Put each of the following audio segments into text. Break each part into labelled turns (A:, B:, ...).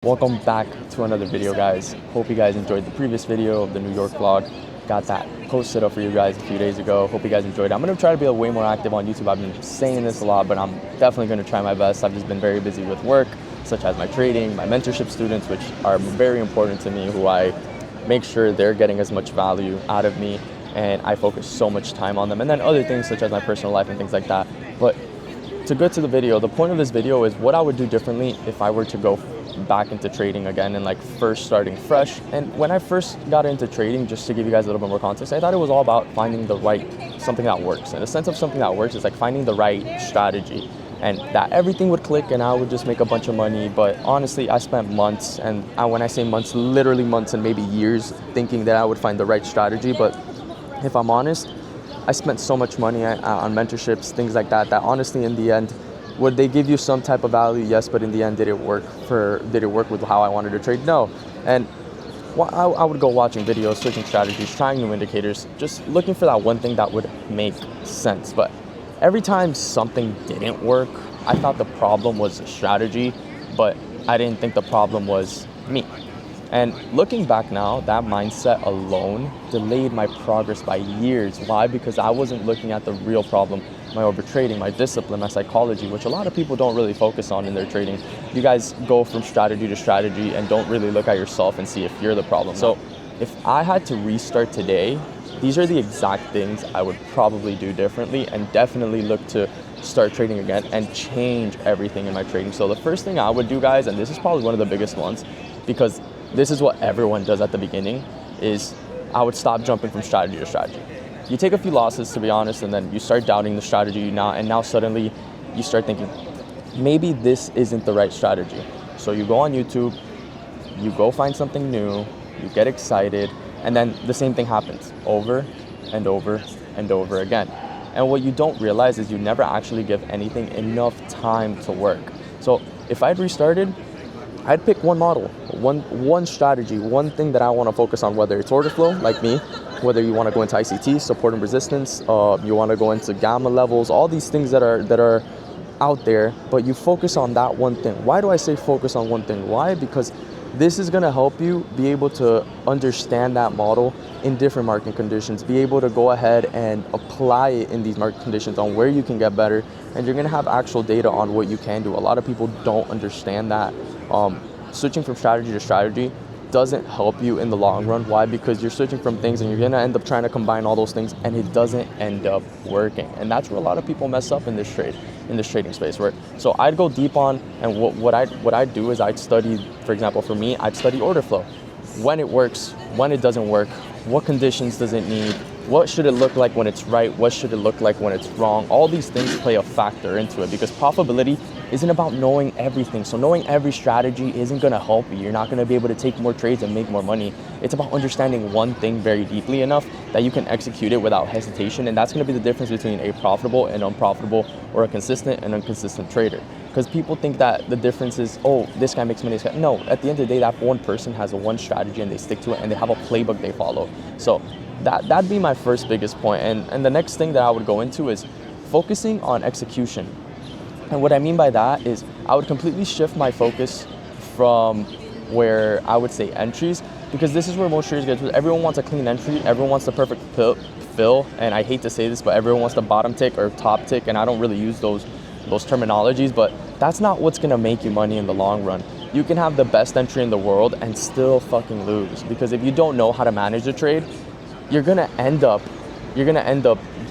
A: Welcome back to another video, guys. Hope you guys enjoyed the previous video of the New York vlog. Got that posted up for you guys a few days ago. Hope you guys enjoyed it. I'm gonna try to be way more active on YouTube. I've been saying this a lot, but I'm definitely gonna try my best. I've just been very busy with work, such as my trading, my mentorship students, which are very important to me, who I make sure they're getting as much value out of me, and I focus so much time on them. And then other things such as my personal life and things like that. But to get to the video, the point of this video is what I would do differently if I were to go back into trading again and first starting fresh. And when I first got into trading, just to give you guys a little bit more context, I thought it was all about finding the right, something that works. And the sense of something that works is like finding the right strategy, and that everything would click and I would just make a bunch of money. But honestly, I spent months, and when I say months, literally months and maybe years, thinking that I would find the right strategy. But if I'm honest, I spent so much money on mentorships, things like that, that honestly in the end, would they give you some type of value? Yes, but in the end, did it work with how I wanted to trade? No. And I would go watching videos, switching strategies, trying new indicators, just looking for that one thing that would make sense. But every time something didn't work, I thought the problem was the strategy, but I didn't think the problem was me. And looking back now, that mindset alone delayed my progress by years. Why? Because I wasn't looking at the real problem, my overtrading, my discipline, my psychology, which a lot of people don't really focus on in their trading. You guys go from strategy to strategy and don't really look at yourself and see if you're the problem. So if I had to restart today, these are the exact things I would probably do differently, and definitely look to start trading again and change everything in my trading. So the first thing I would do, guys, and this is probably one of the biggest ones, because this is what everyone does at the beginning, is I would stop jumping from strategy to strategy. You take a few losses, to be honest, and then you start doubting the strategy now suddenly you start thinking, maybe this isn't the right strategy. So you go on YouTube, you go find something new, you get excited, and then the same thing happens over and over and over again. And what you don't realize is you never actually give anything enough time to work. So if I'd restarted, I'd pick one model, one strategy, one thing that I want to focus on, whether it's order flow, like me, whether you want to go into ICT, support and resistance, you want to go into gamma levels, all these things that are out there, but you focus on that one thing. Why do I say focus on one thing? Why? Because this is going to help you be able to understand that model in different market conditions, be able to go ahead and apply it in these market conditions on where you can get better, and you're going to have actual data on what you can do. A lot of people don't understand that. Switching from strategy to strategy doesn't help you in the long run. Why? Because you're switching from things and you're going to end up trying to combine all those things, and it doesn't end up working. And that's where a lot of people mess up in this trading space. Right? So I'd go deep on, and what I'd do is I'd study, for example, for me, I'd study order flow. When it works, when it doesn't work, what conditions does it need, what should it look like when it's right, what should it look like when it's wrong. All these things play a factor into it, because profitability isn't about knowing everything. So knowing every strategy isn't going to help you. You're not going to be able to take more trades and make more money. It's about understanding one thing very deeply enough that you can execute it without hesitation. And that's going to be the difference between a profitable and unprofitable, or a consistent and inconsistent trader. Because people think that the difference is, oh, this guy makes money, this guy. No, at the end of the day, that one person has one strategy and they stick to it, and they have a playbook they follow. So that'd be my first biggest point. And the next thing that I would go into is focusing on execution. And what I mean by that is I would completely shift my focus from where I would say entries, because this is where most traders get to. Everyone wants a clean entry, everyone wants the perfect fill, and I hate to say this, but everyone wants the bottom tick or top tick, and I don't really use those terminologies, but that's not what's gonna make you money in the long run. You can have the best entry in the world and still fucking lose, because if you don't know how to manage the trade, you're gonna end up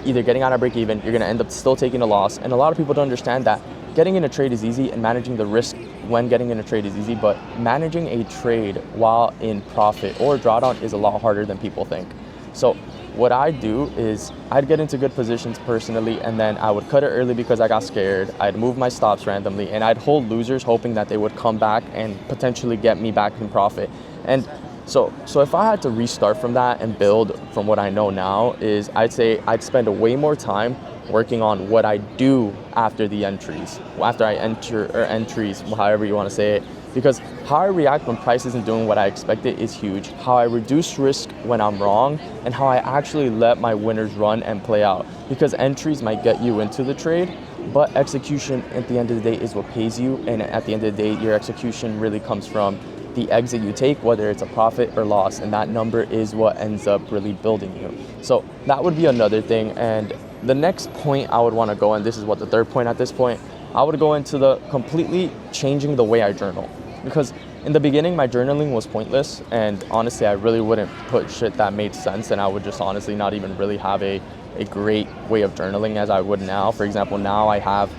A: either getting out of break even, you're gonna end up still taking a loss. And a lot of people don't understand that getting in a trade is easy, and managing the risk when getting in a trade is easy, but managing a trade while in profit or drawdown is a lot harder than people think. So what I do is I'd get into good positions personally, and then I would cut it early because I got scared. I'd move my stops randomly, and I'd hold losers hoping that they would come back and potentially get me back in profit. And so if I had to restart from that and build from what I know now, is I'd say I'd spend way more time working on what I do after the entries, after I enter, or entries, however you want to say it. Because how I react when price isn't doing what I expected is huge. How I reduce risk when I'm wrong, and how I actually let my winners run and play out. Because entries might get you into the trade, But execution at the end of the day is what pays you, and at the end of the day, your execution really comes from the exit you take, whether it's a profit or loss, and that number is what ends up really building you. So that would be another thing. And the next point I would want to go, and this is what the third point at this point, I would go into the completely changing the way I journal. Because in the beginning, my journaling was pointless, and honestly, I really wouldn't put shit that made sense, and I would just honestly not even really have a great way of journaling as I would now. For example, now I have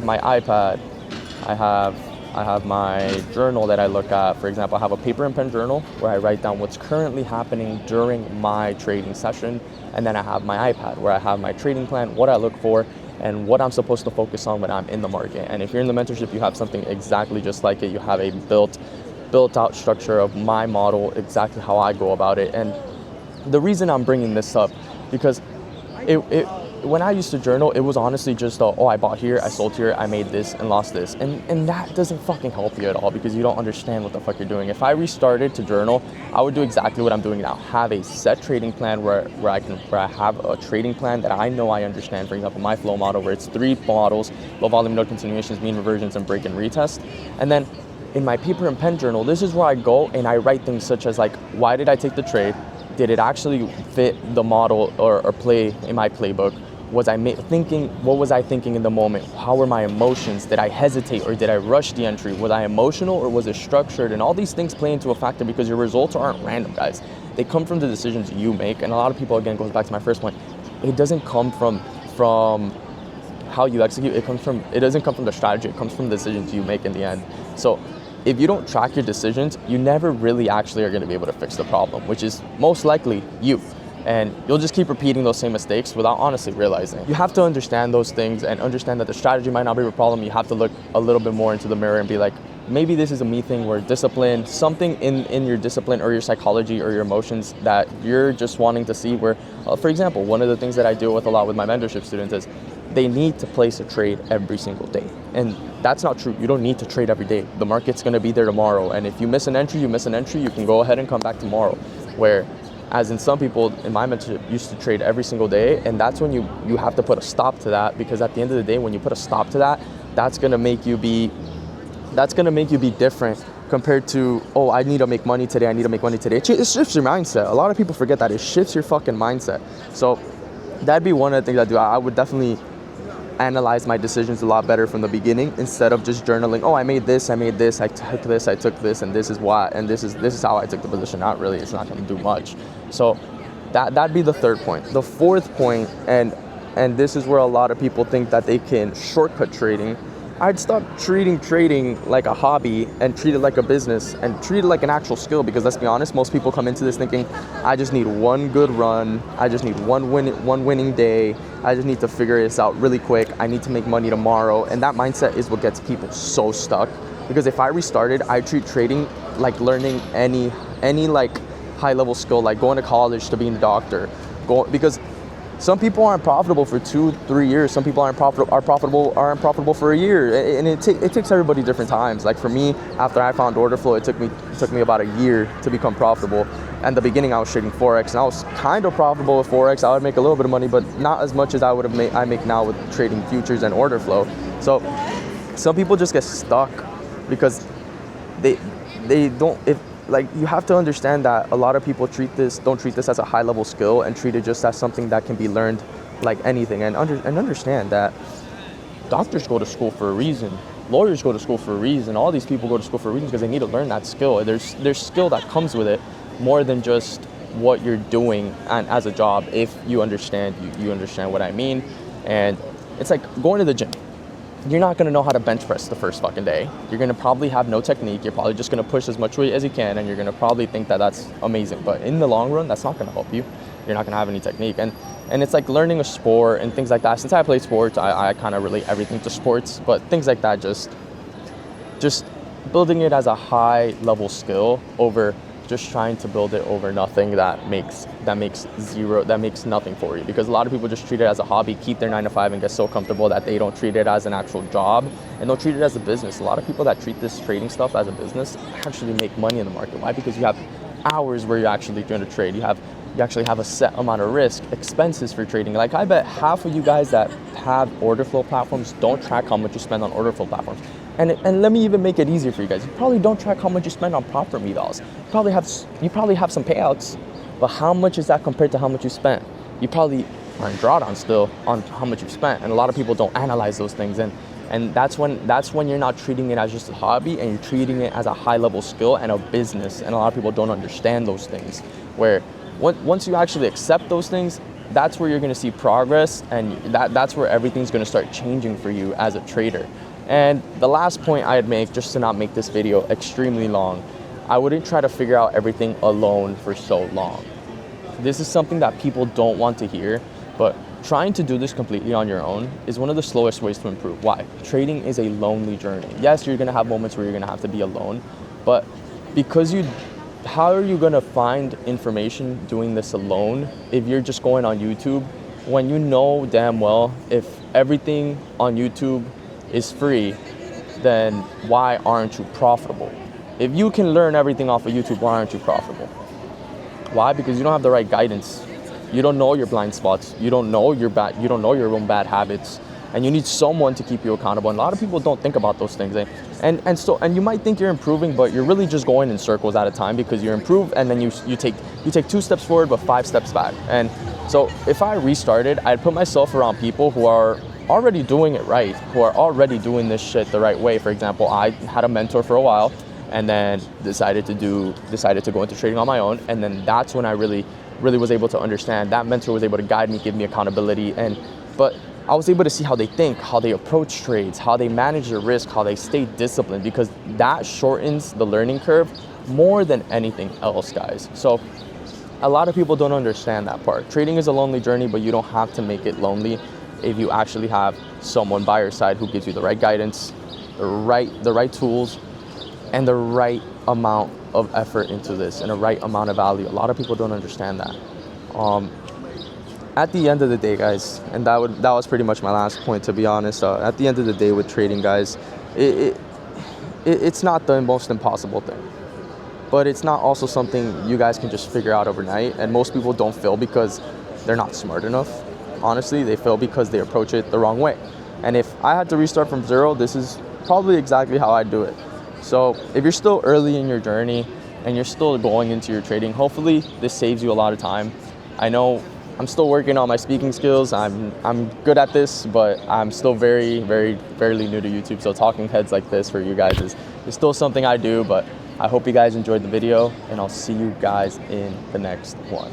A: my iPad, I have my journal that I look at. For example, I have a paper and pen journal where I write down what's currently happening during my trading session, and then I have my iPad where I have my trading plan, what I look for, and what I'm supposed to focus on when I'm in the market. And if you're in the mentorship, you have something exactly just like it. You have a built out structure of my model, exactly how I go about it. And the reason I'm bringing this up, because when I used to journal, it was honestly just, I bought here, I sold here, I made this and lost this. And that doesn't fucking help you at all, because you don't understand what the fuck you're doing. If I restarted to journal, I would do exactly what I'm doing now. Have a set trading plan where I have a trading plan that I know I understand. For example, my flow model, where it's 3 models: low volume, no continuations, mean reversions, and break and retest. And then in my paper and pen journal, this is where I go and I write things such as like, why did I take the trade? Did it actually fit the model or play in my playbook? Was I thinking? What was I thinking in the moment? How were my emotions? Did I hesitate or did I rush the entry? Was I emotional or was it structured? And all these things play into a factor, because your results aren't random, guys. They come from the decisions you make. And a lot of people, again, goes back to my first point. It doesn't come from how you execute. It doesn't come from the strategy. It comes from the decisions you make in the end. So if you don't track your decisions, you never really actually are going to be able to fix the problem, which is most likely you. And you'll just keep repeating those same mistakes without honestly realizing. You have to understand those things and understand that the strategy might not be the problem. You have to look a little bit more into the mirror and be like, maybe this is a me thing, where discipline, something in your discipline or your psychology or your emotions that you're just wanting to see where, for example, one of the things that I deal with a lot with my mentorship students is they need to place a trade every single day. And that's not true. You don't need to trade every day. The market's going to be there tomorrow. And if you miss an entry, you can go ahead and come back tomorrow. As in some people in my mentorship used to trade every single day, and that's when you have to put a stop to that, because at the end of the day, when you put a stop to that, that's gonna make you be different compared to, I need to make money today, It shifts your mindset. A lot of people forget that. It shifts your fucking mindset. So that'd be one of the things I do. I would definitely analyze my decisions a lot better from the beginning, instead of just journaling, I made this, I took this, and this is why, and this is how I took the position. Not really, it's not gonna do much. So that'd be the third point. The fourth point, and this is where a lot of people think that they can shortcut trading. I'd stop treating trading like a hobby and treat it like a business and treat it like an actual skill, because let's be honest, most people come into this thinking, I just need one good run, I just need one winning day, I just need to figure this out really quick, I need to make money tomorrow. And that mindset is what gets people so stuck. Because if I restarted, I treat trading like learning any like high level skill, like going to college to being a doctor. Because some people aren't profitable for 2-3 years. Some people aren't profitable for a year, and it takes everybody different times. Like for me, after I found order flow, it took me about a year to become profitable. In the beginning, I was trading Forex, and I was kind of profitable with Forex. I would make a little bit of money, but not as much as I make now with trading futures and order flow. So some people just get stuck because they don't. You have to understand that a lot of people don't treat this as a high level skill, and treat it just as something that can be learned like anything. And understand that doctors go to school for a reason, lawyers go to school for a reason, all these people go to school for a reason, because they need to learn that skill. There's skill that comes with it, more than just what you're doing and as a job. If you understand, you understand what I mean. And it's like going to the gym. You're not going to know how to bench press the first fucking day. You're going to probably have no technique. You're probably just going to push as much weight as you can, and you're going to probably think that that's amazing. But in the long run, that's not going to help you. You're not going to have any technique. And it's like learning a sport and things like that. Since I play sports, I kind of relate everything to sports. But things like that, just building it as a high level skill over just trying to build it over nothing that makes nothing for you. Because a lot of people just treat it as a hobby, keep their 9-to-5, and get so comfortable that they don't treat it as an actual job, and don't treat it as a business. A lot of people that treat this trading stuff as a business actually make money in the market. Why? Because you have hours where you're actually going to trade. You have You actually have a set amount of risk, expenses for trading. Like I bet half of you guys that have order flow platforms don't track how much you spend on order flow platforms. And let me even make it easier for you guys. You probably don't track how much you spend on prop firm evals. You probably have some payouts, but how much is that compared to how much you spent? You probably are in drawdown still on how much you've spent, and a lot of people don't analyze those things. And that's when you're not treating it as just a hobby, and you're treating it as a high level skill and a business. And a lot of people don't understand those things. Where once you actually accept those things, that's where you're going to see progress, and that's where everything's going to start changing for you as a trader. And the last point I'd make, just to not make this video extremely long, I wouldn't try to figure out everything alone for so long. This is something that people don't want to hear, but trying to do this completely on your own is one of the slowest ways to improve. Why? Trading is a lonely journey. Yes, you're gonna have moments where you're gonna have to be alone, but how are you gonna find information doing this alone if you're just going on YouTube when you know damn well if everything on YouTube is free, then why aren't you profitable? If you can learn everything off of YouTube, why aren't you profitable? Why? Because you don't have the right guidance. You don't know your blind spots. You don't know your own bad habits, and you need someone to keep you accountable. And a lot of people don't think about those things. And you might think you're improving, but you're really just going in circles at a time, because you improve and then you take 2 steps forward but 5 steps back. And so if I restarted, I'd put myself around people who are already doing it right, who are already doing this shit the right way. For example, I had a mentor for a while, and then decided to go into trading on my own. And then that's when I really was able to understand. That mentor was able to guide me, give me accountability, but I was able to see how they think, how they approach trades, how they manage their risk, how they stay disciplined, because that shortens the learning curve more than anything else, guys. So a lot of people don't understand that part. Trading is a lonely journey, but you don't have to make it lonely if you actually have someone by your side who gives you the right guidance, the right tools, and the right amount of effort into this, and the right amount of value. A lot of people don't understand that. At the end of the day, guys, and that was pretty much my last point, to be honest. At the end of the day with trading, guys, it's not the most impossible thing, but it's not also something you guys can just figure out overnight. And most people don't fail because they're not smart enough. Honestly, they fail because they approach it the wrong way. And if I had to restart from zero, this is probably exactly how I'd do it. So if you're still early in your journey and you're still going into your trading, hopefully this saves you a lot of time. I know I'm still working on my speaking skills. I'm good at this, but I'm still very, very, fairly new to YouTube. So talking heads like this for you guys is still something I do, but I hope you guys enjoyed the video, and I'll see you guys in the next one.